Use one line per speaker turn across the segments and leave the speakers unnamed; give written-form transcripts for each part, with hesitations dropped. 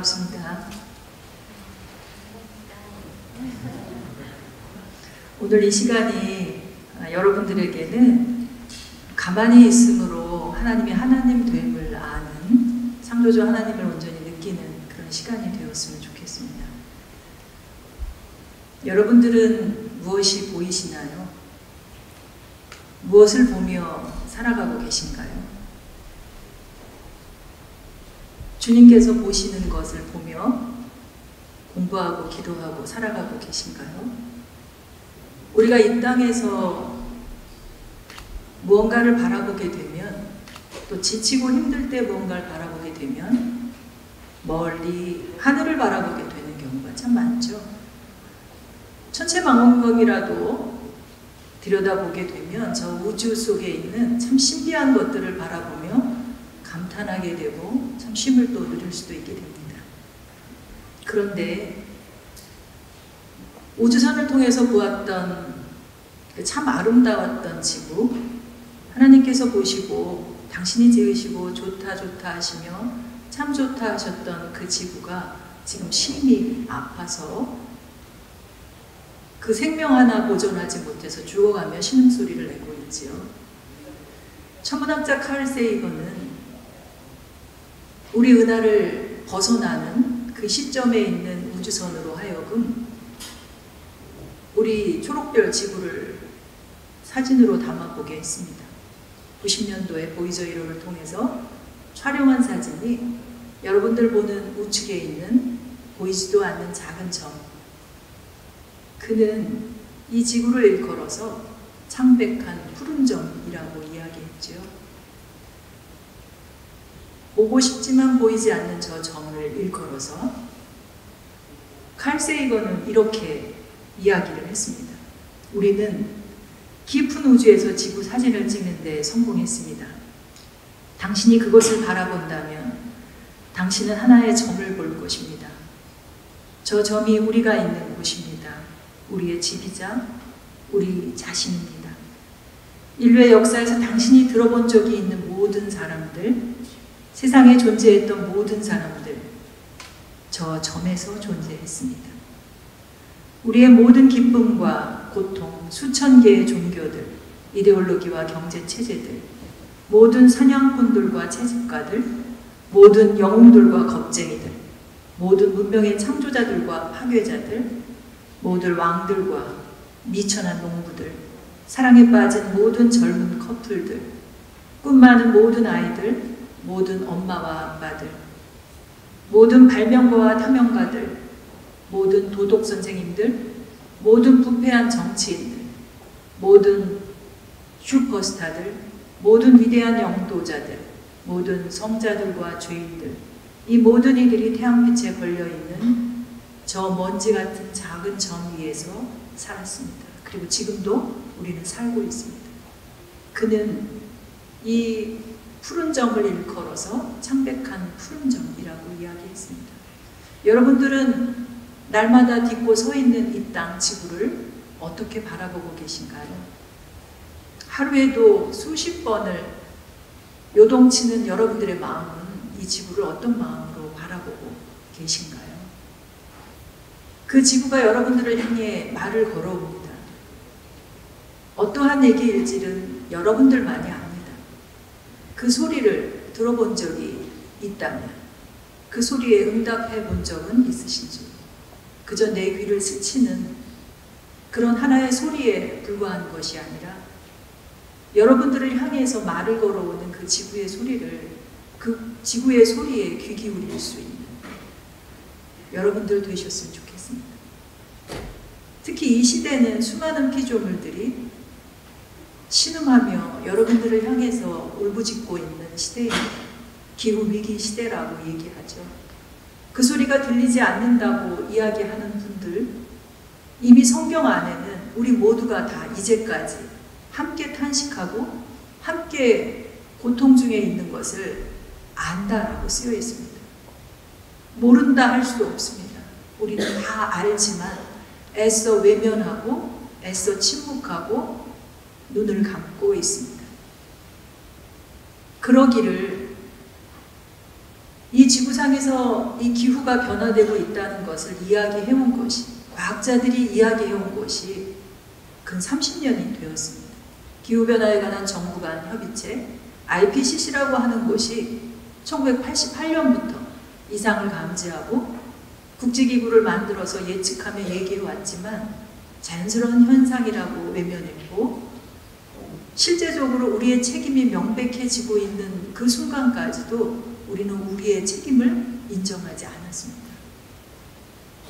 반갑습니다. 오늘 이 시간이 여러분들에게는 가만히 있음으로 하나님이 하나님 됨을 아는, 창조주 하나님을 온전히 느끼는 그런 시간이 되었으면 좋겠습니다. 여러분들은 무엇이 보이시나요? 무엇을 보며 살아가고 계신가요? 주님께서 보시는 것을 보며 공부하고 기도하고 살아가고 계신가요? 우리가 이 땅에서 무언가를 바라보게 되면, 또 지치고 힘들 때 무언가를 바라보게 되면 멀리 하늘을 바라보게 되는 경우가 참 많죠. 천체망원경이라도 들여다보게 되면 저 우주 속에 있는 참 신비한 것들을 바라보며 감탄하게 되고 참 쉼을 또 누릴 수도 있게 됩니다. 그런데 우주선을 통해서 보았던 참 아름다웠던 지구, 하나님께서 보시고 당신이 지으시고 좋다 좋다 하시며 참 좋다 하셨던 그 지구가 지금 심히 아파서 그 생명 하나 보존하지 못해서 죽어가며 신음소리를 내고 있지요. 천문학자 칼 세이건은 우리 은하를 벗어나는 그 시점에 있는 우주선으로 하여금 우리 초록별 지구를 사진으로 담아보게 했습니다. 90년도에 보이저 1호를 통해서 촬영한 사진이 여러분들 보는 우측에 있는 보이지도 않는 작은 점, 그는 이 지구를 일컬어서 창백한 푸른 점이라고 이야기했죠. 보고 싶지만 보이지 않는 저 점을 일컬어서 칼 세이건은 이렇게 이야기를 했습니다. 우리는 깊은 우주에서 지구 사진을 찍는 데 성공했습니다. 당신이 그것을 바라본다면 당신은 하나의 점을 볼 것입니다. 저 점이 우리가 있는 곳입니다. 우리의 집이자 우리 자신입니다. 인류의 역사에서 당신이 들어본 적이 있는 모든 사람들, 세상에 존재했던 모든 사람들, 저 점에서 존재했습니다. 우리의 모든 기쁨과 고통, 수천 개의 종교들, 이데올로기와 경제 체제들, 모든 사냥꾼들과 채집가들, 모든 영웅들과 겁쟁이들, 모든 문명의 창조자들과 파괴자들, 모든 왕들과 미천한 농부들, 사랑에 빠진 모든 젊은 커플들, 꿈 많은 모든 아이들, 모든 엄마와 아빠들, 모든 발명가와 탐험가들, 모든 도덕 선생님들, 모든 부패한 정치인들, 모든 슈퍼스타들, 모든 위대한 영도자들, 모든 성자들과 죄인들, 이 모든 이들이 태양빛에 걸려있는 저 먼지 같은 작은 점 위에서 살았습니다. 그리고 지금도 우리는 살고 있습니다. 그는 이 푸른 점을 일컬어서 창백한 푸른 점이라고 이야기했습니다. 여러분들은 날마다 딛고 서 있는 이 땅 지구를 어떻게 바라보고 계신가요? 하루에도 수십 번을 요동치는 여러분들의 마음은 이 지구를 어떤 마음으로 바라보고 계신가요? 그 지구가 여러분들을 향해 말을 걸어옵니다. 어떠한 얘기일지는 여러분들만이 압니다. 그 소리를 들어본 적이 있다면 그 소리에 응답해 본 적은 있으신지, 그저 내 귀를 스치는 그런 하나의 소리에 불과한 것이 아니라 여러분들을 향해서 말을 걸어오는 그 지구의 소리를, 그 지구의 소리에 귀 기울일 수 있는 여러분들 되셨으면 좋겠습니다. 특히 이 시대는 수많은 피조물들이 신음하며 여러분들을 향해서 울부짖고 있는 시대입니다. 기후위기 시대라고 얘기하죠. 그 소리가 들리지 않는다고 이야기하는 분들, 이미 성경 안에는 우리 모두가 다 이제까지 함께 탄식하고 함께 고통 중에 있는 것을 안다라고 쓰여 있습니다. 모른다 할 수도 없습니다. 우리는 다 알지만 애써 외면하고 애써 침묵하고 눈을 감고 있습니다. 그러기를 이 지구상에서 이 기후가 변화되고 있다는 것을 이야기해온 것이, 과학자들이 이야기해온 것이 근 30년이 되었습니다. 기후변화에 관한 정부 간 협의체 IPCC라고 하는 곳이 1988년부터 이상을 감지하고 국제기구를 만들어서 예측하며 얘기해왔지만 자연스러운 현상이라고 외면했고, 실제적으로 우리의 책임이 명백해지고 있는 그 순간까지도 우리는 우리의 책임을 인정하지 않았습니다.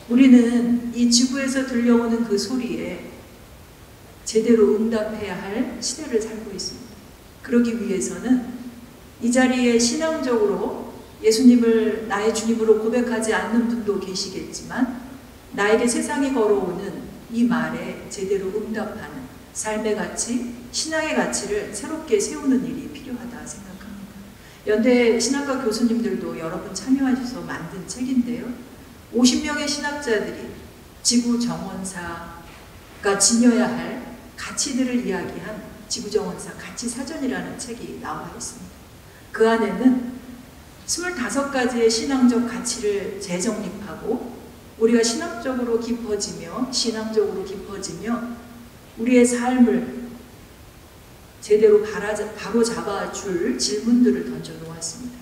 우리는 이 지구에서 들려오는 그 소리에 제대로 응답해야 할 시대를 살고 있습니다. 그러기 위해서는 이 자리에 신앙적으로 예수님을 나의 주님으로 고백하지 않는 분도 계시겠지만, 나에게 세상이 걸어오는 이 말에 제대로 응답하는 삶의 가치, 신앙의 가치를 새롭게 세우는 일이 필요하다 생각합니다. 연대 신학과 교수님들도 여러 분 참여하셔서 만든 책인데요. 50명의 신학자들이 지구 정원사가 지녀야 할 가치들을 이야기한 지구정원사 가치사전이라는 책이 나와 있습니다. 그 안에는 25가지의 신앙적 가치를 재정립하고, 우리가 신앙적으로 깊어지며 우리의 삶을 제대로 바로 잡아줄 질문들을 던져 놓았습니다.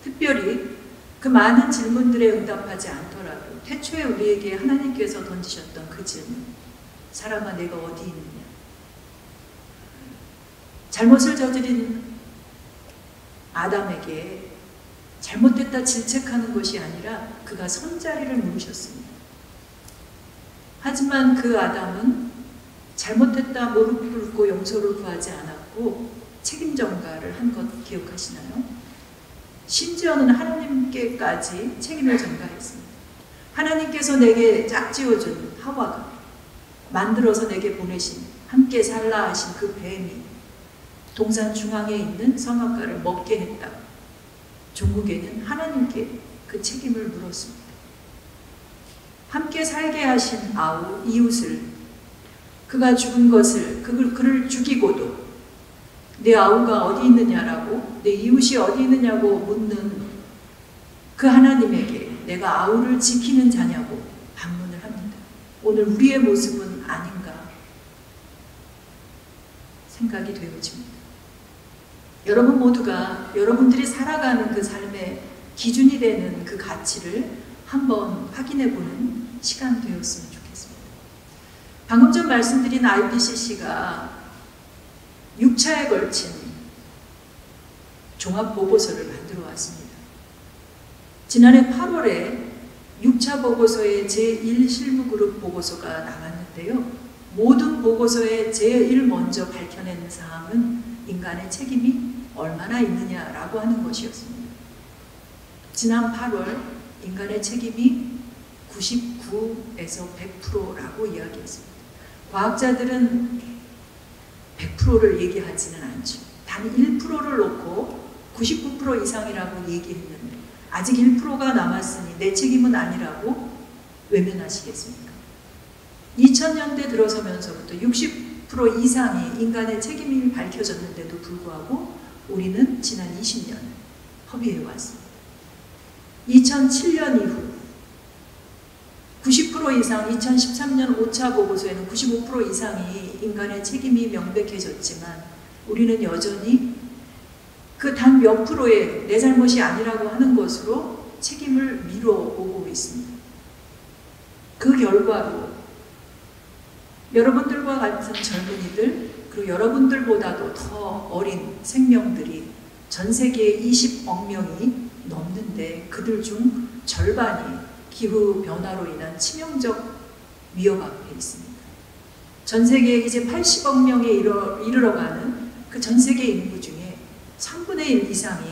특별히 그 많은 질문들에 응답하지 않더라도 태초에 우리에게 하나님께서 던지셨던 그 질문, 사람아 내가 어디 있느냐. 잘못을 저지른 아담에게 잘못됐다 질책하는 것이 아니라 그가 선자리를 물으셨습니다. 하지만 그 아담은 잘못했다 무릎 꿇고 용서를 구하지 않았고 책임 전가를 한 것 기억하시나요? 심지어는 하나님께까지 책임을 전가했습니다. 하나님께서 내게 짝지어준 하와가 만들어서 내게 보내신, 함께 살라 하신 그 뱀이 동산 중앙에 있는 선악과를 먹게 했다. 종국에는 하나님께 그 책임을 물었습니다. 함께 살게 하신 아우, 이웃을, 그가 죽은 것을, 그를 죽이고도 내 아우가 어디 있느냐라고, 내 이웃이 어디 있느냐고 묻는 그 하나님에게 내가 아우를 지키는 자냐고 반문을 합니다. 오늘 우리의 모습은 아닌가 생각이 되어집니다. 여러분 모두가 여러분들이 살아가는 그 삶의 기준이 되는 그 가치를 한번 확인해보는 시간 되었으면 좋겠습니다. 방금 전 말씀드린 IPCC가 6차에 걸친 종합보고서를 만들어 왔습니다. 지난해 8월에 6차 보고서의 제1실무그룹 보고서가 나왔는데요. 모든 보고서에 제일 먼저 밝혀낸 사항은 인간의 책임이 얼마나 있느냐라고 하는 것이었습니다. 지난 8월 인간의 책임이 99에서 100%라고 이야기했습니다. 과학자들은 100%를 얘기하지는 않죠. 단 1%를 놓고 99% 이상이라고 얘기했는데 아직 1%가 남았으니 내 책임은 아니라고 외면하시겠습니까? 2000년대 들어서면서부터 60% 이상이 인간의 책임이 밝혀졌는데도 불구하고 우리는 지난 20년 허비해 왔습니다. 2007년 이후 90% 이상, 2013년 5차 보고서에는 95% 이상이 인간의 책임이 명백해졌지만 우리는 여전히 그 단 몇 프로의 내 잘못이 아니라고 하는 것으로 책임을 미뤄오고 있습니다. 그 결과로 여러분들과 같은 젊은이들, 그리고 여러분들보다도 더 어린 생명들이 전 세계에 20억 명이 넘는데 그들 중 절반이 기후변화로 인한 치명적 위협 앞에 있습니다. 전 세계에 이제 80억 명에 이르러가는 그 전 세계 인구 중에 3분의 1 이상이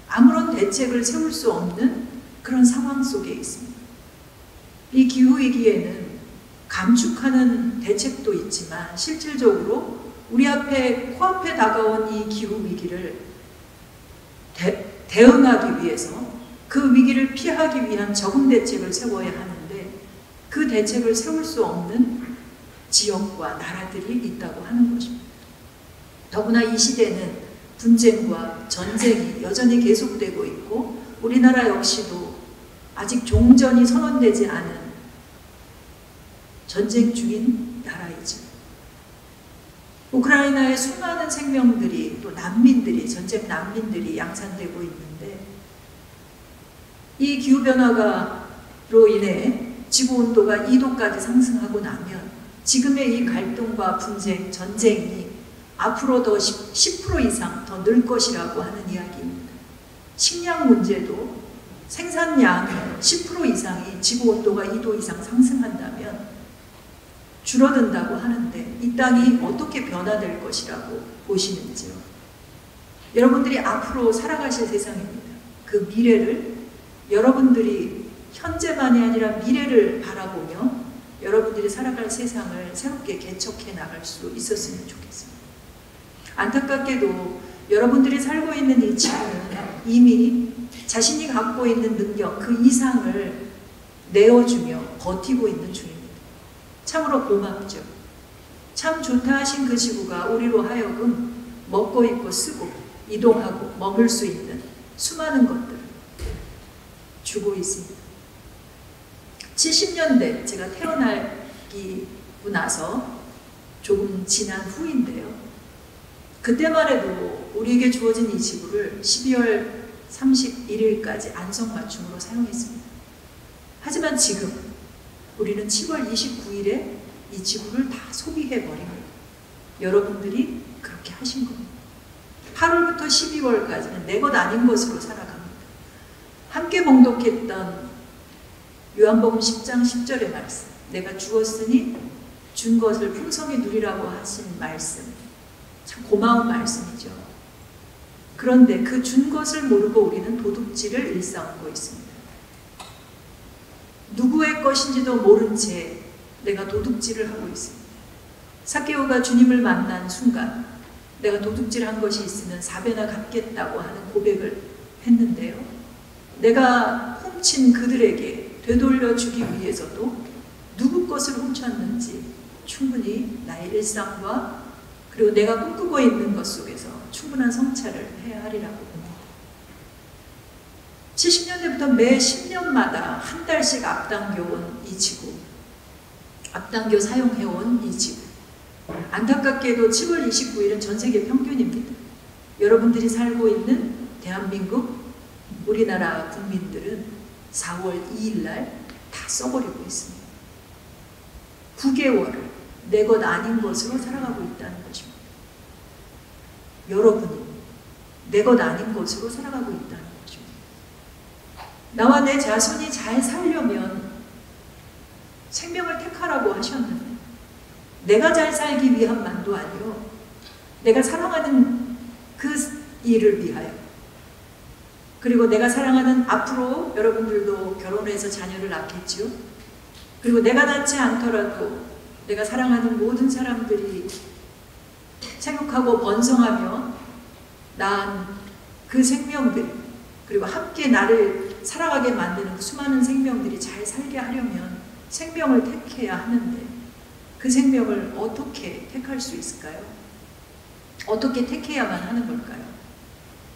아무런 대책을 세울 수 없는 그런 상황 속에 있습니다. 이 기후위기에는 감축하는 대책도 있지만 실질적으로 우리 앞에 코앞에 다가온 이 기후위기를 대응하기 위해서 그 위기를 피하기 위한 적응 대책을 세워야 하는데 그 대책을 세울 수 없는 지역과 나라들이 있다고 하는 것입니다. 더구나 이 시대는 분쟁과 전쟁이 여전히 계속되고 있고 우리나라 역시도 아직 종전이 선언되지 않은 전쟁 중인 나라이죠. 우크라이나의 수많은 생명들이, 또 난민들이, 전쟁 난민들이 양산되고 있는데, 이 기후변화로 인해 지구온도가 2도까지 상승하고 나면 지금의 이 갈등과 분쟁, 전쟁이 앞으로 더 10% 이상 더 늘 것이라고 하는 이야기입니다. 식량 문제도 생산량의 10% 이상이 지구온도가 2도 이상 상승한다면 줄어든다고 하는데, 이 땅이 어떻게 변화될 것이라고 보시는지요? 여러분들이 앞으로 살아가실 세상입니다. 그 미래를 여러분들이 현재만이 아니라 미래를 바라보며 여러분들이 살아갈 세상을 새롭게 개척해 나갈 수 있었으면 좋겠습니다. 안타깝게도 여러분들이 살고 있는 이 지구는 이미 자신이 갖고 있는 능력 그 이상을 내어주며 버티고 있는 중입니다. 참으로 고맙죠. 참 좋다 하신 그 지구가 우리로 하여금 먹고 입고 쓰고 이동하고 먹을 수 있는 수많은 것들을 주고 있습니다. 70년대 제가 태어나고 나서 조금 지난 후인데요. 그때만 해도 우리에게 주어진 이 지구를 12월 31일까지 안성맞춤으로 사용했습니다. 하지만 지금 우리는 7월 29일에 이 지구를 다 소비해버립니다. 여러분들이 그렇게 하신 겁니다. 8월부터 12월까지는 내 것 아닌 것으로 살아갑니다. 함께 봉독했던 요한복음 10장 10절의 말씀, 내가 주었으니 준 것을 풍성히 누리라고 하신 말씀, 참 고마운 말씀이죠. 그런데 그 준 것을 모르고 우리는 도둑질을 일삼고 있습니다. 누구의 것인지도 모른 채 내가 도둑질을 하고 있습니다. 삭개오가 주님을 만난 순간 내가 도둑질한 것이 있으면 4배나 갚겠다고 하는 고백을 했는데요. 내가 훔친 그들에게 되돌려 주기 위해서도 누구 것을 훔쳤는지 충분히 나의 일상과 그리고 내가 꿈꾸고 있는 것 속에서 충분한 성찰을 해야 하리라고 봅니다. 70년대부터 매 10년마다 한 달씩 앞당겨온 이 지구, 앞당겨 사용해온 이 지구. 안타깝게도 7월 29일은 전 세계 평균입니다. 여러분들이 살고 있는 대한민국, 우리나라 국민들은 4월 2일 날 다 써버리고 있습니다. 9개월을 내 것 아닌 것으로 살아가고 있다는 것입니다. 여러분이 내 것 아닌 것으로 살아가고 있다는 것입니다. 나와 내 자손이 잘 살려면 생명을 택하라고 하셨는데 내가 잘 살기 위함만도 아니요, 내가 사랑하는 그 일을 위하여, 그리고 내가 사랑하는 앞으로 여러분들도 결혼해서 자녀를 낳겠지요. 그리고 내가 낳지 않더라도 내가 사랑하는 모든 사람들이 생육하고 번성하며 낳은 그 생명들, 그리고 함께 나를 살아가게 만드는 그 수많은 생명들이 잘 살게 하려면 생명을 택해야 하는데 그 생명을 어떻게 택할 수 있을까요? 어떻게 택해야만 하는 걸까요?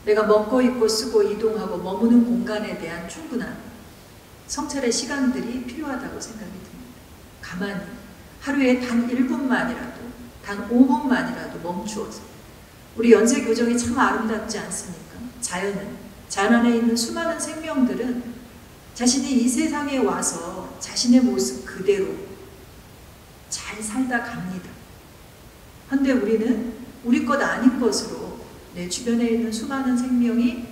내가 먹고 입고 쓰고 이동하고 머무는 공간에 대한 충분한 성찰의 시간들이 필요하다고 생각이 듭니다. 가만히 하루에 단 1분만이라도, 단 5분만이라도 멈추어서, 우리 연세 교정이 참 아름답지 않습니까? 자연 안에 있는 수많은 생명들은 자신이 이 세상에 와서 자신의 모습 그대로 잘 살다 갑니다. 그런데 우리는 우리 것 아닌 것으로 내 주변에 있는 수많은 생명이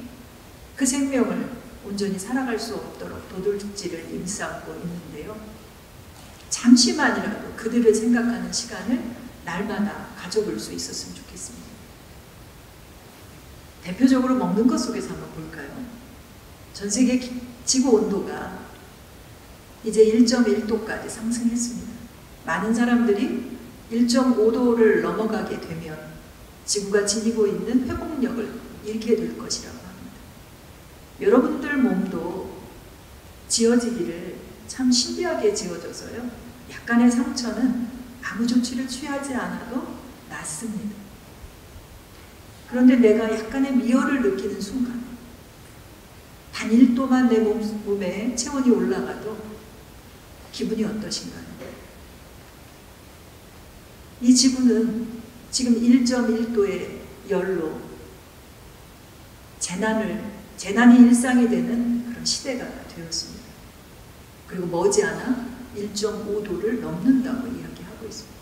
그 생명을 온전히 살아갈 수 없도록 도둑질을 일삼고 있는데요. 잠시만이라도 그들을 생각하는 시간을 날마다 가져볼 수 있었으면 좋겠습니다. 대표적으로 먹는 것 속에서 한번 볼까요? 전 세계 지구 온도가 이제 1.1도까지 상승했습니다. 많은 사람들이 1.5도를 넘어가게 되면 지구가 지니고 있는 회복력을 잃게 될 것이라고 합니다. 여러분들 몸도 지어지기를 참 신비하게 지어져서요. 약간의 상처는 아무 조치를 취하지 않아도 낫습니다. 그런데 내가 약간의 미열을 느끼는 순간 단 1도만 내 몸에 체온이 올라가도 기분이 어떠신가요? 이 지구는 지금 1.1도의 열로 재난이 일상이 되는 그런 시대가 되었습니다. 그리고 머지않아 1.5도를 넘는다고 이야기하고 있습니다.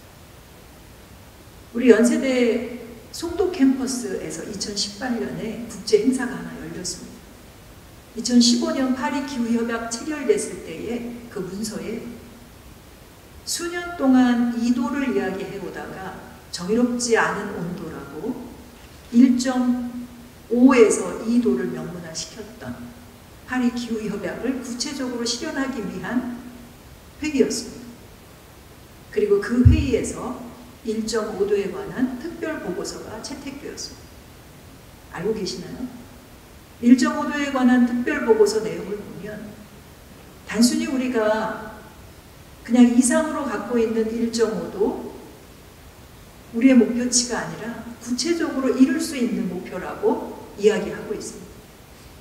우리 연세대 송도 캠퍼스에서 2018년에 국제 행사가 하나 열렸습니다. 2015년 파리 기후협약 체결됐을 때에 그 문서에 수년 동안 2도를 이야기해 오다가 정의롭지 않은 온도라고 1.5에서 2도를 명문화시켰던 파리 기후협약을 구체적으로 실현하기 위한 회의였습니다. 그리고 그 회의에서 1.5도에 관한 특별 보고서가 채택되었습니다. 알고 계시나요? 1.5도에 관한 특별 보고서 내용을 보면 단순히 우리가 그냥 이상으로 갖고 있는 1.5도 우리의 목표치가 아니라 구체적으로 이룰 수 있는 목표라고 이야기하고 있습니다.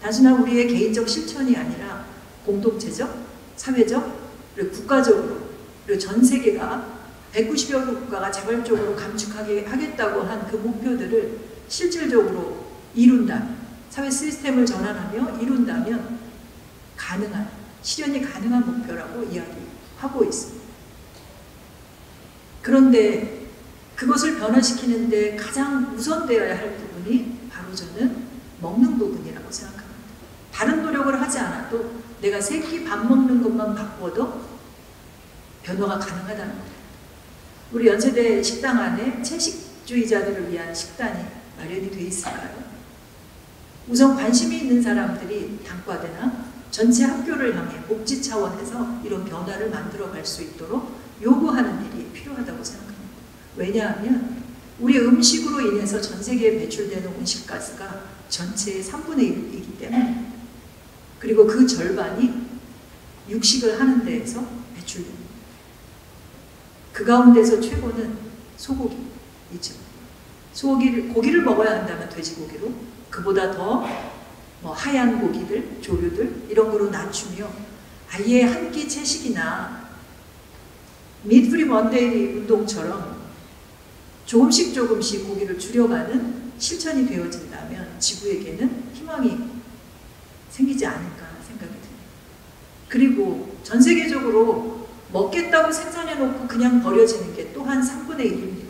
단순한 우리의 개인적 실천이 아니라 공동체적, 사회적, 그리고 국가적으로, 그리고 전 세계가 190여 개 국가가 자발적으로 감축하게 하겠다고 한 그 목표들을 실질적으로 이룬다면, 사회 시스템을 전환하며 이룬다면 실현이 가능한 목표라고 이야기하고 있습니다. 그런데 그것을 변화시키는데 가장 우선되어야 할 부분이 바로 저는 먹는 부분이라고 생각합니다. 다른 노력을 하지 않아도 내가 세 끼 밥 먹는 것만 바꿔도 변화가 가능하다는 거예요. 우리 연세대 식당 안에 채식주의자들을 위한 식단이 마련이 되어 있을까요? 우선 관심이 있는 사람들이 단과대나 전체 학교를 향해 복지 차원에서 이런 변화를 만들어 갈 수 있도록 요구하는 일이 필요하다고 생각합니다. 왜냐하면 우리 음식으로 인해서 전 세계에 배출되는 온실가스가 전체의 3분의 1이기 때문에, 그리고 그 절반이 육식을 하는 데에서 배출됩니다. 그 가운데서 최고는 소고기이죠. 고기를 먹어야 한다면 돼지고기로, 그보다 더 하얀 고기들, 조류들 이런 거로 낮추며 아예 한 끼 채식이나 미트프리 먼데이 운동처럼 조금씩 고기를 줄여가는 실천이 되어진다면 지구에게는 희망이 생기지 않을까 생각이 듭니다. 그리고 전 세계적으로 먹겠다고 생산해놓고 그냥 버려지는 게 또한 3분의 1입니다.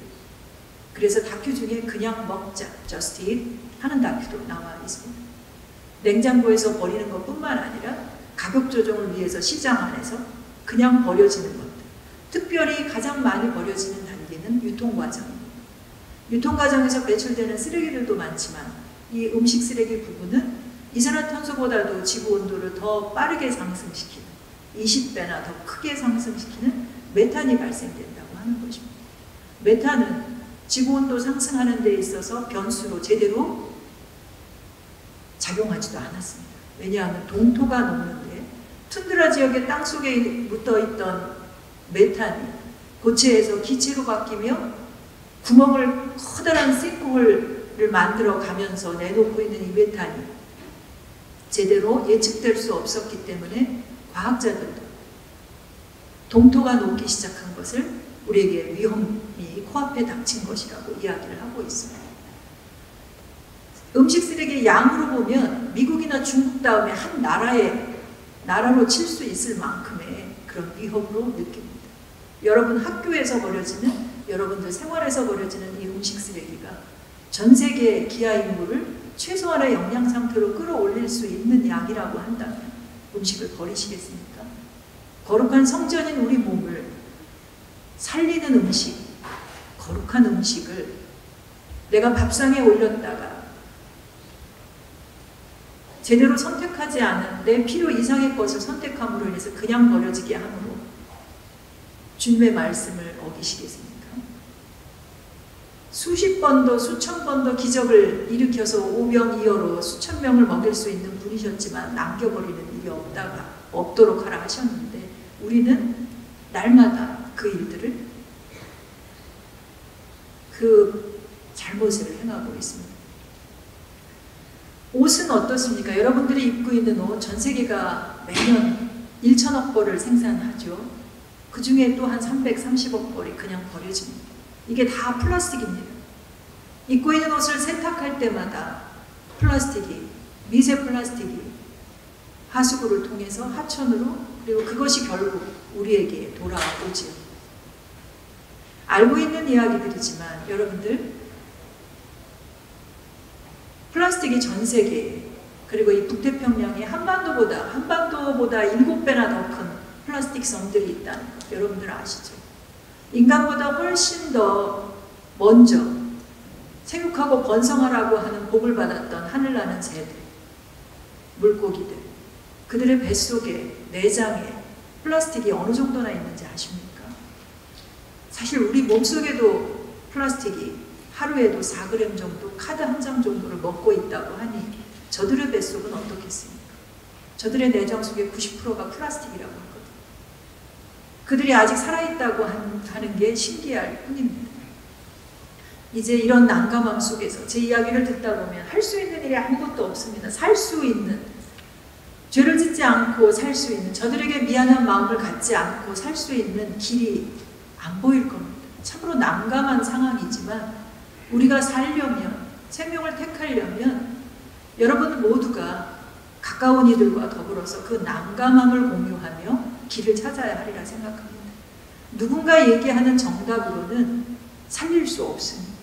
그래서 다큐 중에 그냥 먹자, Just Eat 하는 다큐도 나와 있습니다. 냉장고에서 버리는 것뿐만 아니라 가격 조정을 위해서 시장 안에서 그냥 버려지는 것들, 특별히 가장 많이 버려지는 단계는 유통과정입니다. 유통과정에서 배출되는 쓰레기들도 많지만 이 음식 쓰레기 부분은 이산화탄소보다도 지구온도를 더 빠르게 상승시키는, 20배나 더 크게 상승시키는 메탄이 발생된다고 하는 것입니다. 메탄은 지구온도 상승하는 데 있어서 변수로 제대로 작용하지도 않았습니다. 왜냐하면 동토가 녹는데 툰드라 지역의 땅속에 묻어있던 메탄이 고체에서 기체로 바뀌며 구멍을 커다란 싱크홀을 만들어 가면서 내놓고 있는 이 메탄이 제대로 예측될 수 없었기 때문에 과학자들도 동토가 녹기 시작한 것을 우리에게 위험이 코앞에 닥친 것이라고 이야기를 하고 있습니다. 음식 쓰레기의 양으로 보면 미국이나 중국 다음에 한 나라로 칠 수 있을 만큼의 그런 위협으로 느낍니다. 여러분 학교에서 버려지는, 여러분들 생활에서 버려지는 이 음식 쓰레기가 전 세계 기아 인구를 최소한의 영양 상태로 끌어올릴 수 있는 양이라고 한다면 음식을 버리시겠습니까? 거룩한 성전인 우리 몸을 살리는 음식, 거룩한 음식을 내가 밥상에 올렸다가 제대로 선택하지 않은 내 필요 이상의 것을 선택함으로 인해서 그냥 버려지게 함으로 주님의 말씀을 어기시겠습니까? 수십 번도 수천 번도 기적을 일으켜서 오병이어로 수천 명을 먹일 수 있는 분이셨지만 남겨버리는 일이 없도록 하라 하셨는데 우리는 날마다 그 일들을, 그 잘못을 행하고 있습니다. 옷은 어떻습니까? 여러분들이 입고 있는 옷, 전 세계가 매년 1천억 벌을 생산하죠. 그 중에 또 한 330억 벌이 그냥 버려집니다. 이게 다 플라스틱입니다. 입고 있는 옷을 세탁할 때마다 플라스틱이, 미세 플라스틱이 하수구를 통해서 하천으로, 그리고 그것이 결국 우리에게 돌아오지요. 알고 있는 이야기들이지만 여러분들, 플라스틱이 전 세계에, 그리고 이 북태평양에 한반도보다 7배나 더 큰 플라스틱 섬들이 있다는 것 여러분들 아시죠? 인간보다 훨씬 더 먼저 생육하고 번성하라고 하는 복을 받았던 하늘나는 새들, 물고기들, 그들의 뱃속에, 내장에 플라스틱이 어느 정도나 있는지 아십니까? 사실 우리 몸속에도 플라스틱이 하루에도 4g 정도, 카드 한 장 정도를 먹고 있다고 하니 저들의 뱃속은 어떻겠습니까? 저들의 내장 속의 90%가 플라스틱이라고 하거든요. 그들이 아직 살아있다고 하는 게 신기할 뿐입니다. 이제 이런 난감함 속에서 제 이야기를 듣다 보면 할 수 있는 일이 아무것도 없습니다. 살 수 있는, 죄를 짓지 않고 살 수 있는, 저들에게 미안한 마음을 갖지 않고 살 수 있는 길이 안 보일 겁니다. 참으로 난감한 상황이지만 우리가 살려면, 생명을 택하려면 여러분 모두가 가까운 이들과 더불어서 그 난감함을 공유하며 길을 찾아야 하리라 생각합니다. 누군가 얘기하는 정답으로는 살릴 수 없습니다.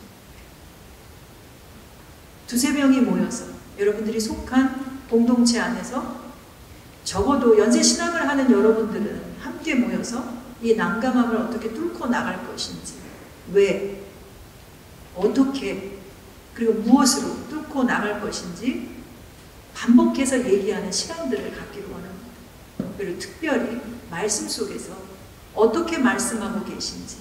두세 명이 모여서 여러분들이 속한 공동체 안에서 적어도 연세 신앙을 하는 여러분들은 함께 모여서 이 난감함을 어떻게 뚫고 나갈 것인지, 왜, 어떻게, 그리고 무엇으로 뚫고 나갈 것인지 반복해서 얘기하는 시간들을 갖기로 원합니다. 그리고 특별히 말씀 속에서 어떻게 말씀하고 계신지,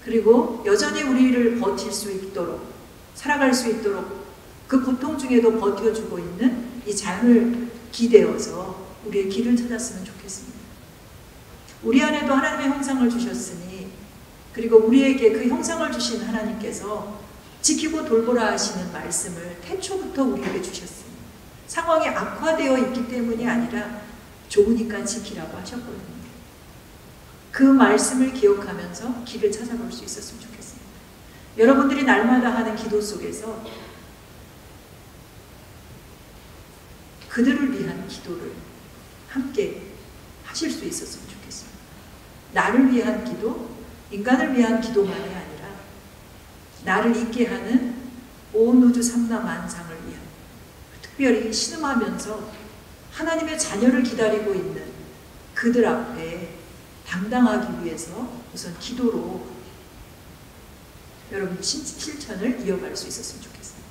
그리고 여전히 우리를 버틸 수 있도록, 살아갈 수 있도록 그 고통 중에도 버텨주고 있는 이 자연을 기대어서 우리의 길을 찾았으면 좋겠습니다. 우리 안에도 하나님의 형상을 주셨으니, 그리고 우리에게 그 형상을 주신 하나님께서 지키고 돌보라 하시는 말씀을 태초부터 우리에게 주셨습니다. 상황이 악화되어 있기 때문이 아니라 좋으니까 지키라고 하셨거든요. 그 말씀을 기억하면서 길을 찾아볼 수 있었으면 좋겠습니다. 여러분들이 날마다 하는 기도 속에서 그들을 위한 기도를 함께 하실 수 있었으면 좋겠습니다. 나를 위한 기도, 인간을 위한 기도만이 아니라 나를 있게 하는 온 우주 삼라 만상을 위한, 특별히 신음하면서 하나님의 자녀를 기다리고 있는 그들 앞에 당당하기 위해서 우선 기도로 여러분 실천을 이어갈 수 있었으면 좋겠습니다.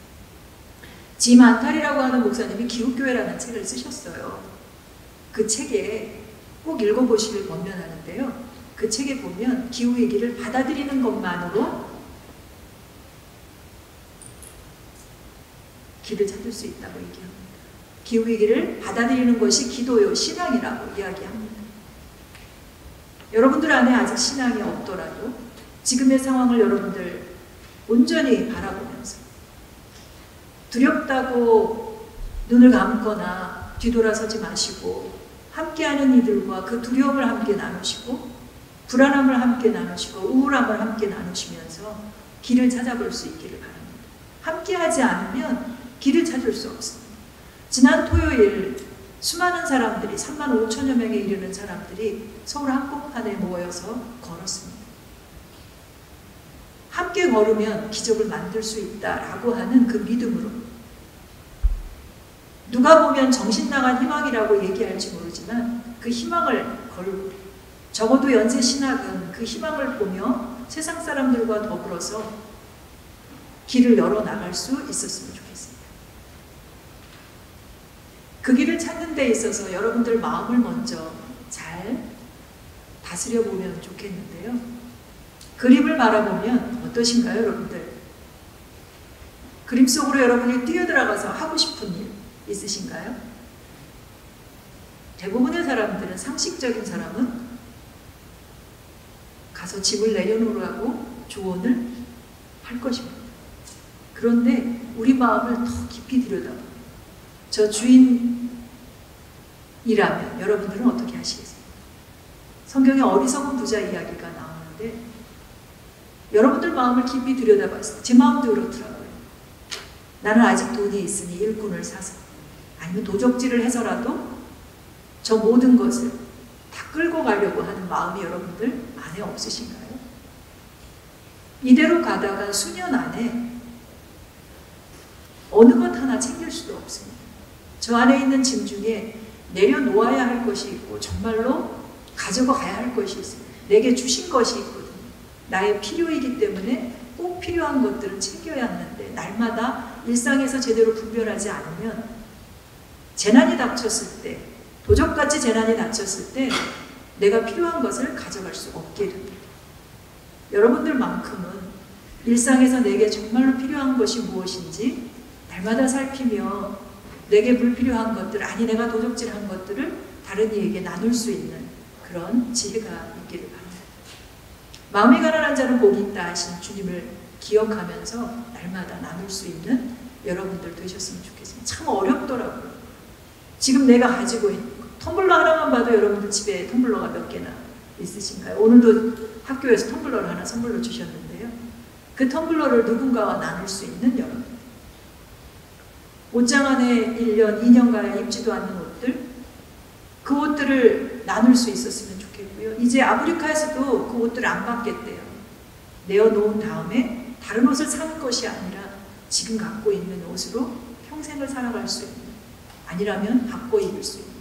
짐 안탈이라고 하는 목사님이 기후교회라는 책을 쓰셨어요. 그 책에 꼭 읽어보시길 권면하는데요. 그 책에 보면 기후위기를 받아들이는 것만으로 길을 찾을 수 있다고 얘기합니다. 기후위기를 받아들이는 것이 기도요, 신앙이라고 이야기합니다. 여러분들 안에 아직 신앙이 없더라도 지금의 상황을 여러분들 온전히 바라보면서 두렵다고 눈을 감거나 뒤돌아서지 마시고 함께하는 이들과 그 두려움을 함께 나누시고 불안함을 함께 나누시고 우울함을 함께 나누시면서 길을 찾아볼 수 있기를 바랍니다. 함께하지 않으면 길을 찾을 수 없습니다. 지난 토요일 수많은 사람들이 35,000여 명에 이르는 사람들이 서울 한복판에 모여서 걸었습니다. 함께 걸으면 기적을 만들 수 있다라고 하는 그 믿음으로, 누가 보면 정신 나간 희망이라고 얘기할지 모르지만 그 희망을 걸고, 적어도 연세 신학은 그 희망을 보며 세상 사람들과 더불어서 길을 열어나갈 수 있었으면 좋겠습니다. 그 길을 찾는 데 있어서 여러분들 마음을 먼저 잘 다스려 보면 좋겠는데요. 그림을 바라보면 어떠신가요, 여러분들? 그림 속으로 여러분이 뛰어들어가서 하고 싶은 일 있으신가요? 대부분의 사람들은, 상식적인 사람은 가서 집을 내려놓으라고 조언을 할 것입니다. 그런데 우리 마음을 더 깊이 들여다보면 저 주인이라면 여러분들은 어떻게 하시겠어요? 성경에 어리석은 부자 이야기가 나오는데 여러분들 마음을 깊이 들여다봤어요. 제 마음도 그렇더라고요. 나는 아직 돈이 있으니 일꾼을 사서 아니면 도적질을 해서라도 저 모든 것을 다 끌고 가려고 하는 마음이 여러분들 안에 없으신가요? 이대로 가다가 수년 안에 어느 것 하나 챙길 수도 없습니다. 저 안에 있는 짐 중에 내려놓아야 할 것이 있고 정말로 가져가야 할 것이 있습니다. 내게 주신 것이 있거든요. 나의 필요이기 때문에 꼭 필요한 것들은 챙겨야 하는데 날마다 일상에서 제대로 분별하지 않으면 재난이 닥쳤을 때, 도적같이 재난이 닥쳤을 때 내가 필요한 것을 가져갈 수 없게 됩니다. 여러분들만큼은 일상에서 내게 정말로 필요한 것이 무엇인지 날마다 살피며 내게 불필요한 것들, 아니 내가 도적질한 것들을 다른 이에게 나눌 수 있는 그런 지혜가 있기를 바랍니다. 마음이 가난한 자는 복이 있다 하신 주님을 기억하면서 날마다 나눌 수 있는 여러분들 되셨으면 좋겠습니다. 참 어렵더라고요. 지금 내가 가지고 있는 것, 텀블러 하나만 봐도 여러분들 집에 텀블러가 몇 개나 있으신가요? 오늘도 학교에서 텀블러를 하나 선물로 주셨는데요. 그 텀블러를 누군가와 나눌 수 있는 여러분. 옷장 안에 1년, 2년간 입지도 않는 옷들, 그 옷들을 나눌 수 있었으면 좋겠고요. 이제 아프리카에서도 그 옷들을 안 받겠대요. 내어놓은 다음에 다른 옷을 사는 것이 아니라 지금 갖고 있는 옷으로 평생을 살아갈 수 있는, 아니라면 바꿔 입을 수 있는,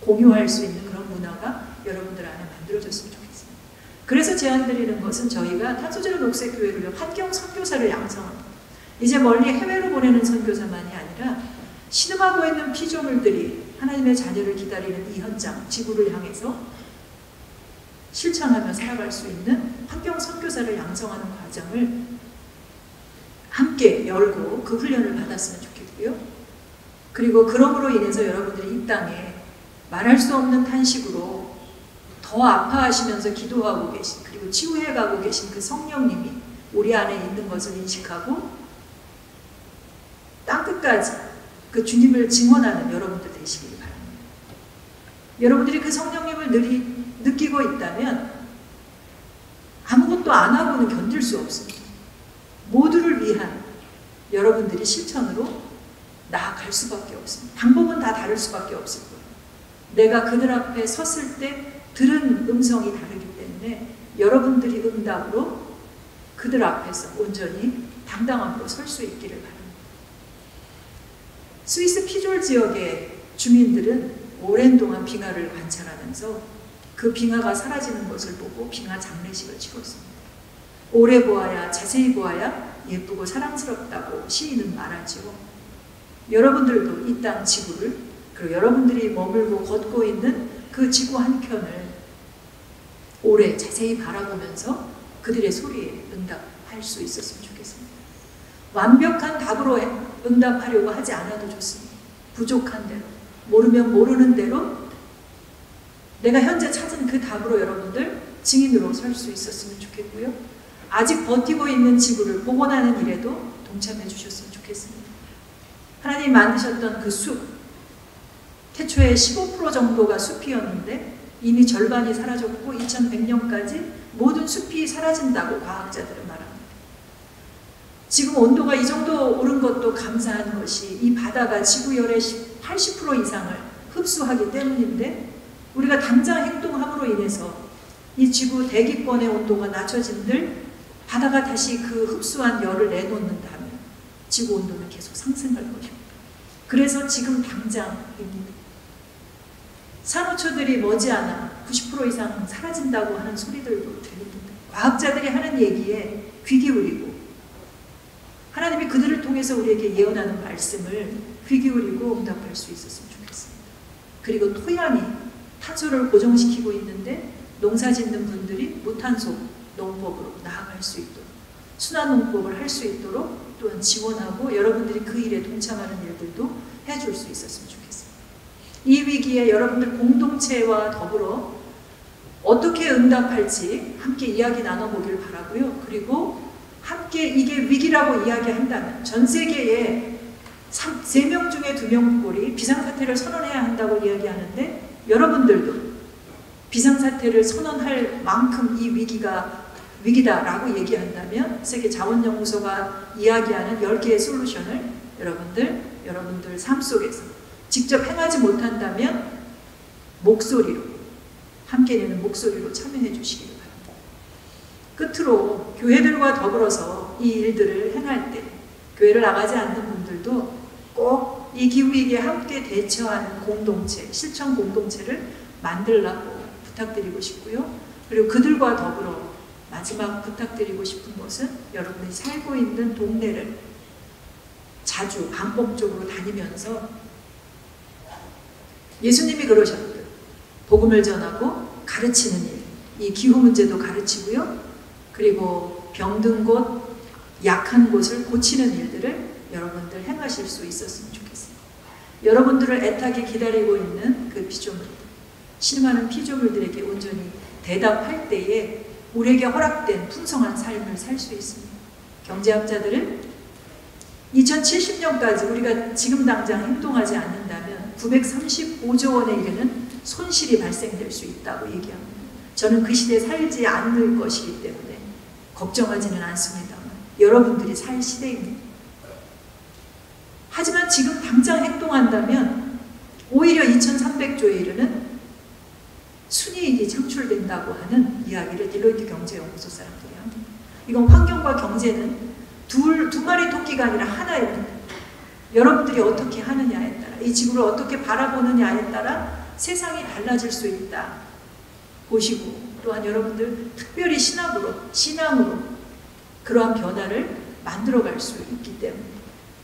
공유할 수 있는 그런 문화가 여러분들 안에 만들어졌으면 좋겠습니다. 그래서 제안드리는 것은 저희가 탄소제로 녹색교회를 환경 선교사를 양성합니다. 이제 멀리 해외로 보내는 선교사만이 아니라 신음하고 있는 피조물들이 하나님의 자녀를 기다리는 이 현장, 지구를 향해서 실천하며 살아갈 수 있는 환경 선교사를 양성하는 과정을 함께 열고 그 훈련을 받았으면 좋겠고요. 그리고 그럼으로 인해서 여러분들이 이 땅에 말할 수 없는 탄식으로 더 아파하시면서 기도하고 계신, 그리고 치유해가고 계신 그 성령님이 우리 안에 있는 것을 인식하고 땅끝까지 그 주님을 증언하는 여러분들 되시길 바랍니다. 여러분들이 그 성령님을 느끼고 있다면 아무것도 안 하고는 견딜 수 없습니다. 모두를 위한 여러분들이 실천으로 나아갈 수밖에 없습니다. 방법은 다 다를 수밖에 없을 거예요. 내가 그들 앞에 섰을 때 들은 음성이 다르기 때문에 여러분들이 응답으로 그들 앞에서 온전히 당당함으로 설 수 있기를 바랍니다. 스위스 피졸 지역의 주민들은 오랜 동안 빙하를 관찰하면서 그 빙하가 사라지는 것을 보고 빙하 장례식을 치렀습니다. 오래 보아야, 자세히 보아야 예쁘고 사랑스럽다고 시인은 말하지요. 여러분들도 이 땅 지구를, 그리고 여러분들이 머물고 걷고 있는 그 지구 한켠을 오래 자세히 바라보면서 그들의 소리에 응답할 수 있었으면 좋겠습니다. 완벽한 답으로 응답하려고 하지 않아도 좋습니다. 부족한 대로, 모르면 모르는 대로 내가 현재 찾은 그 답으로 여러분들 증인으로 설 수 있었으면 좋겠고요. 아직 버티고 있는 지구를 복원하는 일에도 동참해 주셨으면 좋겠습니다. 하나님이 만드셨던 그 숲, 태초에 15% 정도가 숲이었는데 이미 절반이 사라졌고 2100년까지 모든 숲이 사라진다고 과학자들은 말합니다. 지금 온도가 이 정도 오른 것도 감사한 것이 이 바다가 지구열의 80% 이상을 흡수하기 때문인데 우리가 당장 행동함으로 인해서 이 지구 대기권의 온도가 낮춰진들 바다가 다시 그 흡수한 열을 내놓는다면 지구 온도는 계속 상승할 것입니다. 그래서 지금 당장입니다. 산호초들이 머지않아 90% 이상 사라진다고 하는 소리들도 들립니다. 과학자들이 하는 얘기에 귀 기울이고 하나님이 그들을 통해서 우리에게 예언하는 말씀을 귀 기울이고 응답할 수 있었으면 좋겠습니다. 그리고 토양이 탄소를 고정시키고 있는데 농사 짓는 분들이 무탄소 농법으로 나아갈 수 있도록 순환농법을 할 수 있도록 또한 지원하고 여러분들이 그 일에 동참하는 일들도 해줄 수 있었으면 좋겠습니다. 이 위기에 여러분들 공동체와 더불어 어떻게 응답할지 함께 이야기 나눠보길 바라고요. 그리고 함께 이게 위기라고 이야기한다면 전 세계에 3명 중에 2명꼴이 비상사태를 선언해야 한다고 이야기하는데 여러분들도 비상사태를 선언할 만큼 이 위기다라고 얘기한다면 세계자원연구소가 이야기하는 10개의 솔루션을 여러분들 삶 속에서 직접 행하지 못한다면 목소리로, 함께 내는 목소리로 참여해 주시기를 바랍니다. 끝으로 교회들과 더불어서 이 일들을 행할 때 교회를 나가지 않는 분들도 꼭 이 기후위기에 함께 대처하는 공동체, 실천 공동체를 만들라고 부탁드리고 싶고요. 그리고 그들과 더불어 마지막 부탁드리고 싶은 것은 여러분이 살고 있는 동네를 자주 반복적으로 다니면서 예수님이 그러셨듯 복음을 전하고 가르치는 일, 이 기후 문제도 가르치고요. 그리고 병든 곳, 약한 곳을 고치는 일들을 여러분들 행하실 수 있었으면 좋겠습니다. 여러분들을 애타게 기다리고 있는 그 피조물들, 신음하는 피조물들에게 온전히 대답할 때에 우리에게 허락된 풍성한 삶을 살 수 있습니다. 경제학자들은 2070년까지 우리가 지금 당장 행동하지 않는다면 935조 원에 이르는 손실이 발생될 수 있다고 얘기합니다. 저는 그 시대에 살지 않을 것이기 때문에 걱정하지는 않습니다만 여러분들이 살 시대입니다. 하지만 지금 당장 행동한다면 오히려 2300조에 이르는 순이익이 창출된다고 하는 이야기를 딜로이트 경제연구소 사람들이 합니다. 이건 환경과 경제는 두 마리 토끼가 아니라 하나입니다. 여러분들이 어떻게 하느냐에 따라, 이 지구를 어떻게 바라보느냐에 따라 세상이 달라질 수 있다 보시고, 또한 여러분들 특별히 신앙으로 그러한 변화를 만들어갈 수 있기 때문에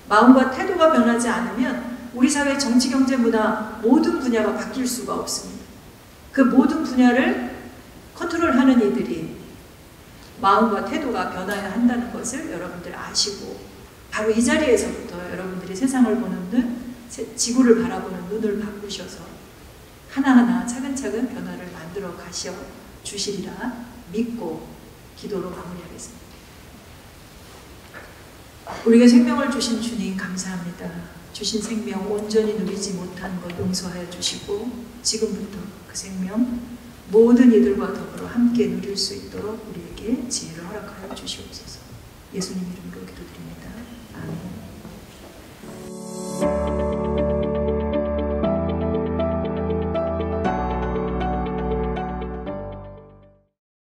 마음과 태도가 변하지 않으면 우리 사회 정치, 경제, 문화 모든 분야가 바뀔 수가 없습니다. 그 모든 분야를 컨트롤하는 이들이 마음과 태도가 변화해야 한다는 것을 여러분들 아시고 바로 이 자리에서부터 여러분들이 세상을 보는 눈, 지구를 바라보는 눈을 바꾸셔서 하나하나 차근차근 변화를 만들어 가셔 주시리라 믿고 기도로 마무리하겠습니다. 우리에게 생명을 주신 주님 감사합니다. 주신 생명 온전히 누리지 못한 것 용서하여 주시고 지금부터 그 생명 모든 이들과 더불어 함께 누릴 수 있도록 우리에게 지혜를 허락하여 주시옵소서. 예수님 이름으로 기도드립니다. 아멘.